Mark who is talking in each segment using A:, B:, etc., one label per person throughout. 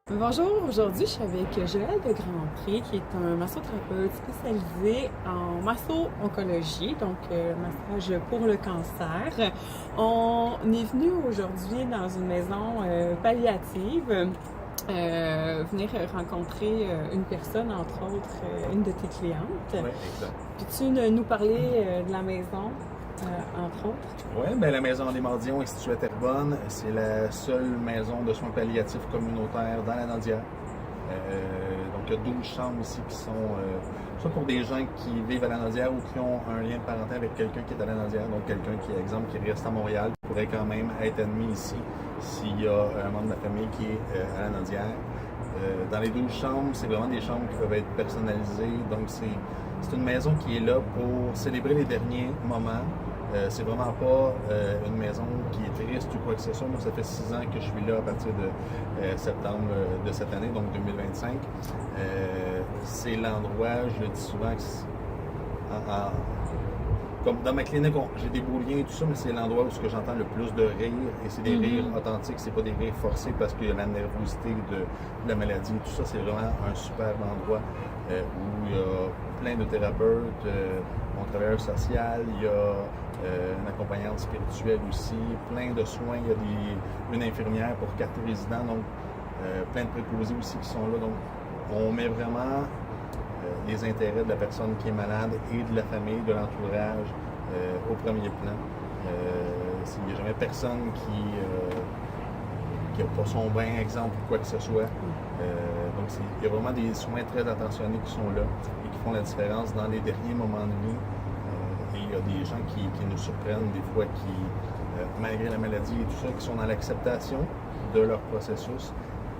A: Bonjour, aujourd'hui je suis avec Joël de Grandpré qui est un massothérapeute spécialisé en masso-oncologie, donc massage pour le cancer. On est venu aujourd'hui dans une maison palliative venir rencontrer une personne, entre autres une de tes clientes.
B: Oui, exact.
A: Peux-tu nous parler de la maison, entre autres?
B: Oui, bien, la Maison des Mendiants est située à Terrebonne. C'est la seule maison de soins palliatifs communautaires dans la Landière. Donc, il y a 12 chambres ici qui sont soit pour des gens qui vivent à la Landière ou qui ont un lien de parenté avec quelqu'un qui est à la Landière. Donc, quelqu'un qui, exemple, qui reste à Montréal pourrait quand même être admis ici s'il y a un membre de la famille qui est à la Landière. Dans les 12 chambres, c'est vraiment des chambres qui peuvent être personnalisées. Donc, c'est une maison qui est là pour célébrer les derniers moments. C'est vraiment pas une maison qui est triste ou quoi que ce soit. Moi, ça fait 6 ans que je suis là à partir de septembre de cette année, donc 2025. C'est l'endroit, je le dis souvent, comme dans ma clinique, j'ai des beaux liens et tout ça, mais c'est l'endroit où j'entends le plus de rires. Et c'est des rires authentiques, c'est pas des rires forcés parce qu'il y a la nervosité de la maladie et tout ça. C'est vraiment un superbe endroit où il y a plein de thérapeutes, mon travailleur social, il y a une accompagnante spirituelle aussi, plein de soins, il y a une infirmière pour 4 résidents, donc plein de préposés aussi qui sont là. Donc, on met vraiment les intérêts de la personne qui est malade et de la famille, de l'entourage au premier plan. Il n'y a jamais personne qui n'a pas son bain, exemple, ou quoi que ce soit. Donc, il y a vraiment des soins très attentionnés qui sont là et qui font la différence dans les derniers moments de vie. Et il y a des gens qui nous surprennent des fois, malgré la maladie et tout ça, qui sont dans l'acceptation de leur processus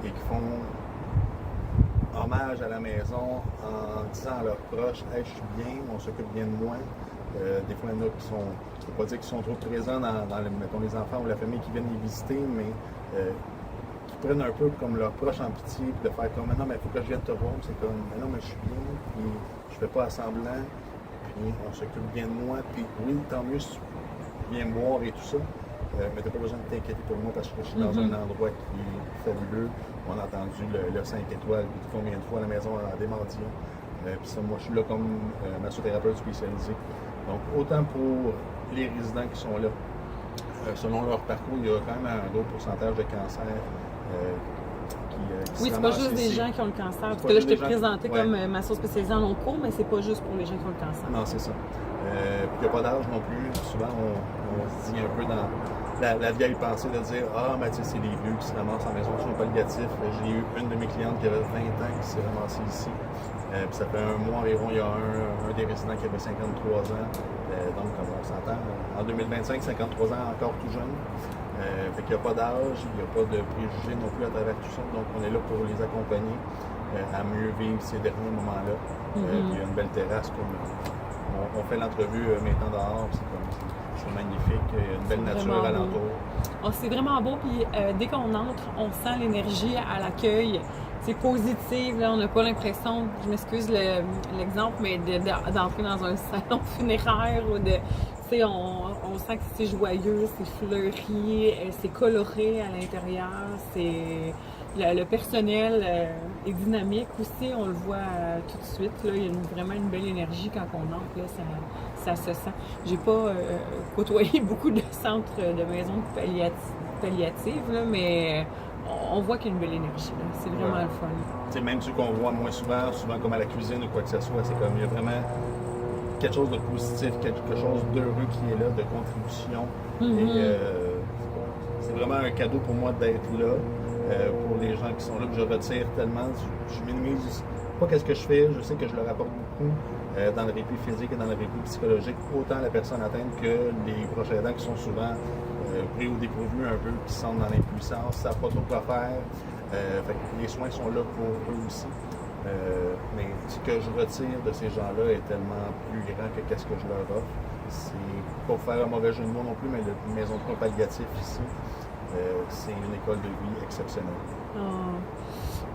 B: et qui font hommage à la maison en disant à leurs proches « Hey, je suis bien, on s'occupe bien de moi ». Des fois, il y en a qui sont, je ne veux pas dire qu'ils sont trop présents mettons, les enfants ou la famille qui viennent les visiter, mais qui prennent un peu comme leurs proches en pitié, puis de faire comme « Non, mais il faut que je vienne te voir ». C'est comme « Non, mais je suis bien, puis je fais pas à semblant, puis on s'occupe bien de moi, puis oui, tant mieux si tu viens me voir et tout ça. Mais tu n'as pas besoin de t'inquiéter pour moi parce que je suis dans un endroit qui est fabuleux. On a entendu le 5 étoiles, combien de fois la maison a des mendiants. Puis ça, moi, je suis là comme massothérapeute spécialisé. Donc, autant pour les résidents qui sont là, selon leur parcours, il y a quand même un gros pourcentage de cancer qui
A: Oui,
B: se
A: c'est pas
B: ramasse
A: juste des
B: ici.
A: gens qui ont le cancer. Parce
B: pas
A: que là, je
B: juste
A: t'ai
B: des gens-
A: présenté
B: ouais.
A: comme masso spécialisé en long cours, mais c'est pas juste pour les gens qui ont le cancer.
B: Non, c'est ça. Puis il n'y a pas d'âge non plus. Souvent, on se dit un peu dans la vieille pensée de dire « Ah, mais tu sais, c'est les vieux qui se ramassent en maison de soins palliatifs. » J'ai eu une de mes clientes qui avait 20 ans qui s'est ramassée ici. Puis ça fait un mois environ, il y a un des résidents qui avait 53 ans. Donc, comme on s'entend, en 2025, 53 ans, encore tout jeune. Fait qu'il n'y a pas d'âge, il n'y a pas de préjugés non plus à travers tout ça. Donc, on est là pour les accompagner à mieux vivre ces derniers moments-là. Puis il y a une belle terrasse comme on fait l'entrevue maintenant dehors, c'est magnifique, il y a une belle nature alentour.
A: Oh, c'est vraiment beau, puis dès qu'on entre, on sent l'énergie à l'accueil. C'est positif, là, on n'a pas l'impression, je m'excuse l'exemple, mais d'entrer dans un salon funéraire ou de. Tu sais, on sent que c'est joyeux, c'est fleuri, c'est coloré à l'intérieur, c'est. Le personnel est dynamique aussi, on le voit tout de suite. Là, il y a vraiment une belle énergie quand on entre, là, ça se sent. J'ai pas côtoyé beaucoup de centres de maisons palliatives, là, mais on voit qu'il y a une belle énergie. C'est vraiment le fun.
B: T'sais, même ceux qu'on voit moins souvent comme à la cuisine ou quoi que ce soit, c'est comme il y a vraiment quelque chose de positif, quelque chose d'heureux qui est là, de contribution. Et c'est vraiment un cadeau pour moi d'être là. Pour les gens qui sont là, que je retire tellement, je minimise pas qu'est-ce que je fais, je sais que je leur apporte beaucoup dans le répit physique et dans le répit psychologique, autant la personne atteinte que les proches aidants qui sont souvent pris au dépourvu un peu, qui sont dans l'impuissance, ne savent pas trop quoi faire. Fait que les soins sont là pour eux aussi. Mais ce que je retire de ces gens-là est tellement plus grand que qu'est-ce que je leur offre. C'est pas pour faire un mauvais jeu de mots non plus, mais la maison de soins palliatifs ici, c'est une école de vie exceptionnelle.
A: Oh.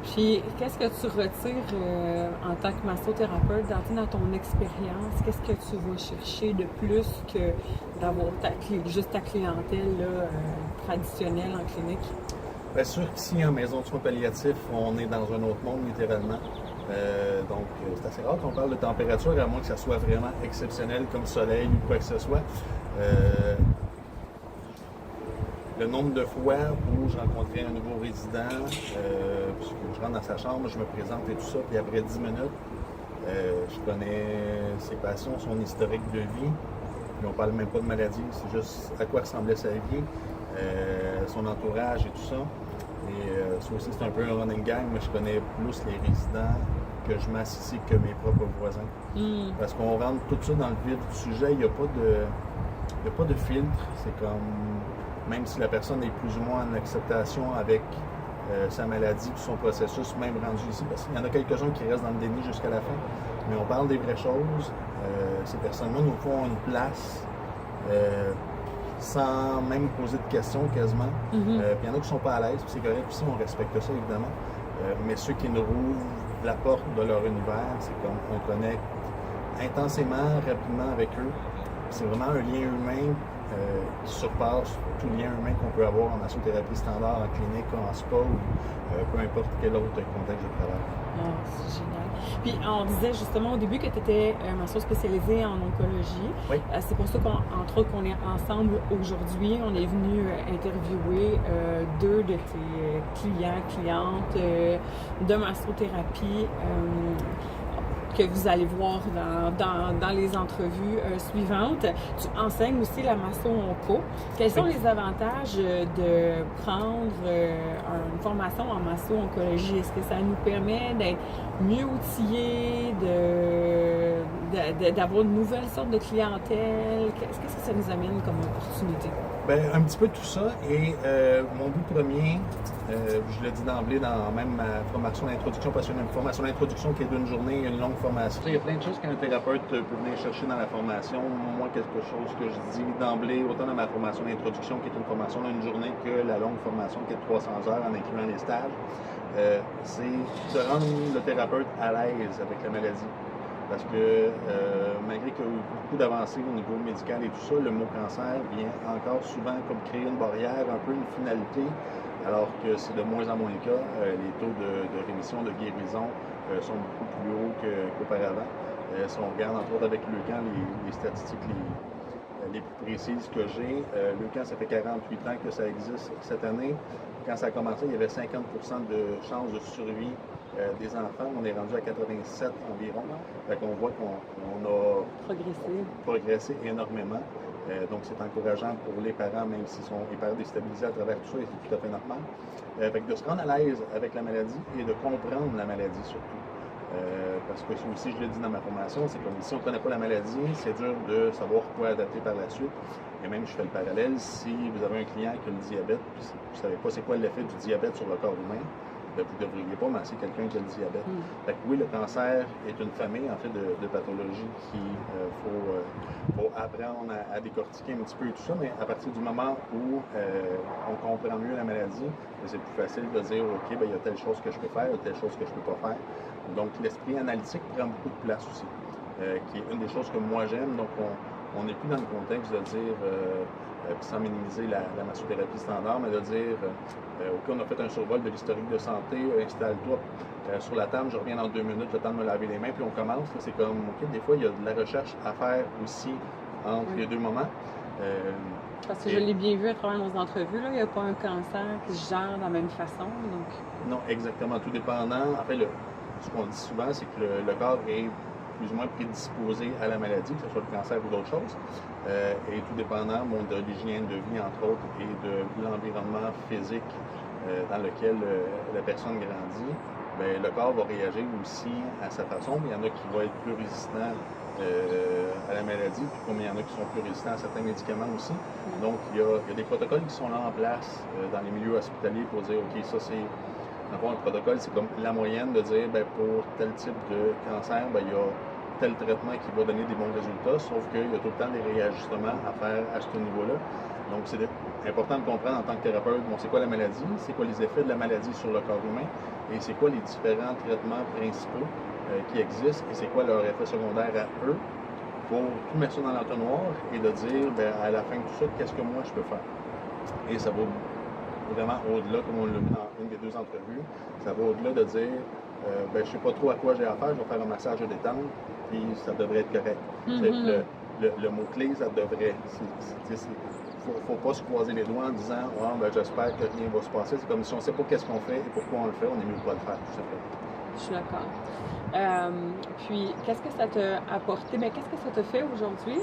A: Puis, qu'est-ce que tu retires en tant que massothérapeute dans ton expérience? Qu'est-ce que tu vas chercher de plus que d'avoir juste ta clientèle là, traditionnelle en clinique?
B: Bien sûr qu'ici, en maison de soins palliatifs, on est dans un autre monde, littéralement. Donc, c'est assez rare qu'on parle de température, à moins que ça soit vraiment exceptionnel, comme soleil ou quoi que ce soit. Le nombre de fois où je rencontrais un nouveau résident, je rentre dans sa chambre, je me présente et tout ça, puis après 10 minutes, je connais ses passions, son historique de vie. Puis on parle même pas de maladie, c'est juste à quoi ressemblait sa vie, son entourage et tout ça. Et ça aussi, c'est un peu un running gang, mais je connais plus les résidents que je masse ici que mes propres voisins. Parce qu'on rentre tout de suite dans le vif du sujet, il n'y a pas de filtre. C'est comme, même si la personne est plus ou moins en acceptation avec sa maladie puis son processus, même rendu ici, parce qu'il y en a quelques-uns qui restent dans le déni jusqu'à la fin, mais on parle des vraies choses. Ces personnes-là nous font une place sans même poser de questions quasiment. Puis il y en a qui ne sont pas à l'aise, puis c'est correct aussi, on respecte ça évidemment. Mais ceux qui nous rouvrent la porte de leur univers, c'est comme on connecte intensément, rapidement avec eux. C'est vraiment un lien humain qui surpasse tout lien humain qu'on peut avoir en massothérapie standard, en clinique, en spa ou peu importe quel autre contexte de travail.
A: Oh, c'est génial. Puis on disait justement au début que tu étais masseur spécialisé en oncologie.
B: Oui.
A: C'est pour ça qu'entre autres qu'on est ensemble aujourd'hui. On est venu interviewer deux de tes clientes de massothérapie que vous allez voir dans les entrevues suivantes. Tu enseignes aussi la masso-onco. Quels sont les avantages de prendre une formation en masso-oncologie? Est-ce que ça nous permet d'être mieux outillés, d'avoir une nouvelle sorte de clientèle? Qu'est-ce que ça nous amène comme opportunité?
B: Bien, un petit peu tout ça. Et mon but premier, je le dis d'emblée dans même ma formation d'introduction, parce qu'il y a une formation d'introduction qui est d'une journée et une longue formation. Il y a plein de choses qu'un thérapeute peut venir chercher dans la formation. Moi, quelque chose que je dis d'emblée, autant dans ma formation d'introduction, qui est une formation d'une journée, que la longue formation qui est de 300 heures en incluant les stages, c'est de rendre le thérapeute à l'aise avec la maladie. Parce que malgré qu'il y a eu beaucoup d'avancées au niveau médical et tout ça, le mot cancer vient encore souvent comme créer une barrière, un peu une finalité, alors que c'est de moins en moins le cas. Les taux de rémission, de guérison sont beaucoup plus hauts qu'auparavant. Si on regarde entre autres avec Leucan, les statistiques les plus précises que j'ai, Leucan, ça fait 48 ans que ça existe cette année. Quand ça a commencé, il y avait 50% de chances de survie des enfants. On est rendu à 87 environ. Fait qu'on voit qu'on a progressé énormément. Donc, c'est encourageant pour les parents, même s'ils sont hyper déstabilisés à travers tout ça, et c'est tout à fait normal. Fait que de se rendre à l'aise avec la maladie et de comprendre la maladie surtout. Parce que aussi, je le dis dans ma formation, c'est comme si on ne connaît pas la maladie, c'est dur de savoir quoi adapter par la suite. Et même, je fais le parallèle, si vous avez un client qui a le diabète, puis vous ne savez pas c'est quoi l'effet du diabète sur le corps humain, ben, vous ne devriez pas masser quelqu'un qui a le diabète. Fait que oui, le cancer est une famille en fait de pathologies qu'il faut apprendre à décortiquer un petit peu et tout ça, mais à partir du moment où on comprend mieux la maladie, c'est plus facile de dire OK, ben, il y a telle chose que je peux faire, il y a telle chose que je ne peux pas faire. Donc l'esprit analytique prend beaucoup de place aussi, qui est une des choses que moi j'aime. Donc on n'est plus dans le contexte de dire sans minimiser la massothérapie standard, mais de dire OK, on a fait un survol de l'historique de santé, installe-toi sur la table, je reviens dans 2 minutes, le temps de me laver les mains, puis on commence. C'est comme OK, des fois il y a de la recherche à faire aussi entre les deux moments.
A: Parce que je l'ai bien vu à travers nos entrevues, là, il n'y a pas un cancer qui se gère de la même façon. Donc...
B: Non, exactement, tout dépendant. En fait, ce qu'on dit souvent, c'est que le corps est plus ou moins prédisposé à la maladie, que ce soit le cancer ou d'autres choses. Et tout dépendant de l'hygiène de vie, entre autres, et de l'environnement physique dans lequel la personne grandit, bien, le corps va réagir aussi à sa façon. Il y en a qui vont être plus résistants à la maladie, puis comme il y en a qui sont plus résistants à certains médicaments aussi. Donc, il y a des protocoles qui sont là en place dans les milieux hospitaliers pour dire, OK, ça c'est... D'abord, un protocole, c'est comme la moyenne de dire, bien, pour tel type de cancer, bien, il y a tel traitement qui va donner des bons résultats, sauf qu'il y a tout le temps des réajustements à faire à ce niveau-là. Donc, c'est important de comprendre en tant que thérapeute, bon, c'est quoi la maladie, c'est quoi les effets de la maladie sur le corps humain, et c'est quoi les différents traitements principaux qui existent, et c'est quoi leur effet secondaire à eux, pour tout mettre ça dans l'entonnoir et de dire, bien, à la fin de tout ça, qu'est-ce que moi je peux faire. Et ça va vraiment au-delà, comme on l'a vu dans une des deux entrevues. Ça va au-delà de dire, je ne sais pas trop à quoi j'ai affaire, je vais faire un massage de détente, puis ça devrait être correct. Le mot-clé, ça devrait. Il ne faut pas se croiser les doigts en disant j'espère que rien va se passer. C'est comme si on ne sait pas qu'est-ce qu'on fait et pourquoi on le fait, on est mieux de pas le faire, tout simplement.
A: Je suis d'accord. Puis, qu'est-ce que ça t'a apporté? Mais qu'est-ce que ça te fait aujourd'hui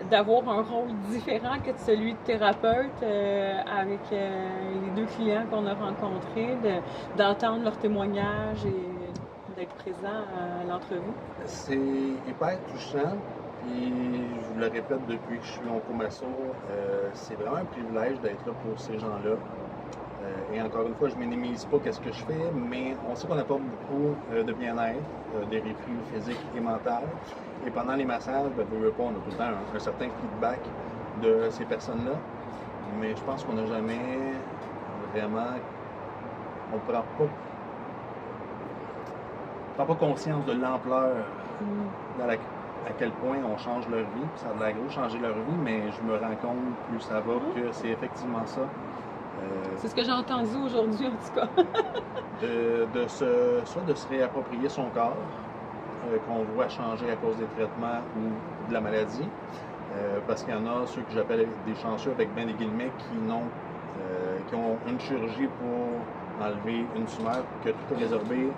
A: d'avoir un rôle différent que celui de thérapeute avec les deux clients qu'on a rencontrés, d'entendre leurs témoignages et d'être présent à l'entrevue?
B: C'est hyper touchant. Puis, je vous le répète depuis que je suis en Oncomasso, c'est vraiment un privilège d'être là pour ces gens-là. Et encore une fois, je ne minimise pas ce que je fais, mais on sait qu'on apporte beaucoup de bien-être, des répits physiques et mentaux. Et pendant les massages, on a tout le temps un certain feedback de ces personnes-là. Mais je pense qu'on n'a jamais vraiment... On ne prend pas conscience de l'ampleur à quel point on change leur vie. Ça a de la grosse changer leur vie, mais je me rends compte, plus ça va, que c'est effectivement ça.
A: C'est ce que j'ai entendu aujourd'hui, en tout cas.
B: Soit de se réapproprier son corps, qu'on voit changer à cause des traitements ou de la maladie. Parce qu'il y en a ceux que j'appelle des chanceux avec ben des guillemets qui ont une chirurgie pour enlever une tumeur, que tout est résorbé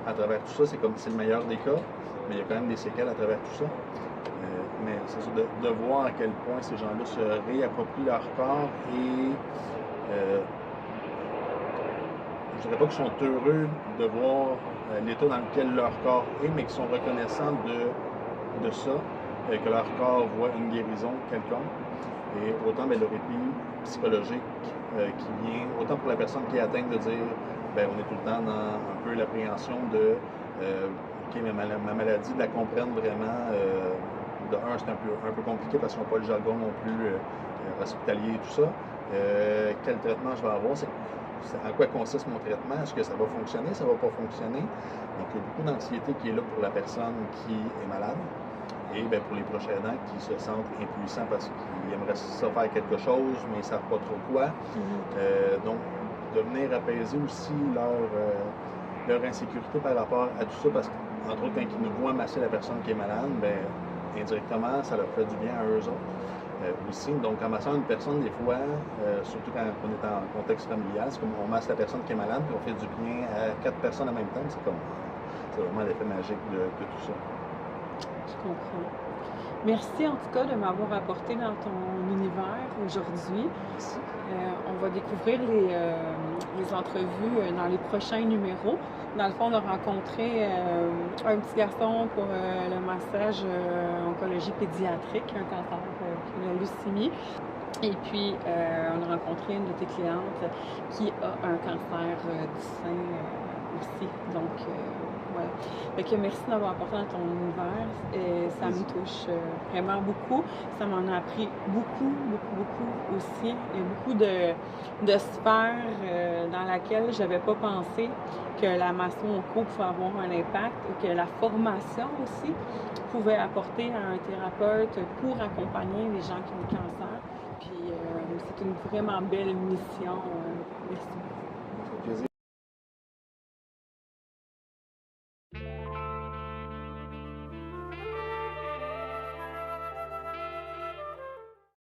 B: à travers tout ça. C'est le meilleur des cas, mais il y a quand même des séquelles à travers tout ça. Mais c'est ça, de voir à quel point ces gens-là se réapproprient leur corps et je dirais pas qu'ils sont heureux de voir l'état dans lequel leur corps est, mais qu'ils sont reconnaissants de ça, que leur corps voit une guérison quelconque. Et autant le répit psychologique qui vient, autant pour la personne qui est atteinte de dire, on est tout le temps dans un peu l'appréhension de ma maladie, de la comprendre vraiment. De un, c'est un peu compliqué parce qu'ils n'ont pas le jargon non plus hospitalier et tout ça. Quel traitement je vais avoir? En quoi consiste mon traitement? Est-ce que ça va fonctionner? Ça ne va pas fonctionner? Donc, il y a beaucoup d'anxiété qui est là pour la personne qui est malade et pour les proches aidants qui se sentent impuissants parce qu'ils aimeraient ça faire quelque chose, mais ils ne savent pas trop quoi. Donc, de venir apaiser aussi leur insécurité par rapport à tout ça, parce qu'entre autres, quand ils nous voient masser la personne qui est malade, indirectement, ça leur fait du bien à eux autres. Aussi. Donc, en massant une personne, des fois, surtout quand on est en contexte familial, c'est comme on masse la personne qui est malade, puis on fait du bien à 4 personnes en même temps. C'est vraiment l'effet magique de tout ça.
A: Je comprends. Merci en tout cas de m'avoir apporté dans ton univers aujourd'hui. On va découvrir les entrevues dans les prochains numéros. Dans le fond, on a rencontré un petit garçon pour le massage oncologie pédiatrique, un cancer, la leucémie. Et puis, on a rencontré une de tes clientes qui a un cancer du sein aussi. Donc, voilà. Fait que merci d'avoir apporté dans ton univers. Et ça me touche vraiment beaucoup. Ça m'en a appris beaucoup aussi. Il y a beaucoup de sphères dans laquelle je n'avais pas pensé que la masso-onco pouvait avoir un impact et que la formation aussi pouvait apporter à un thérapeute pour accompagner les gens qui ont le cancer. Puis c'est une vraiment belle mission. Merci beaucoup.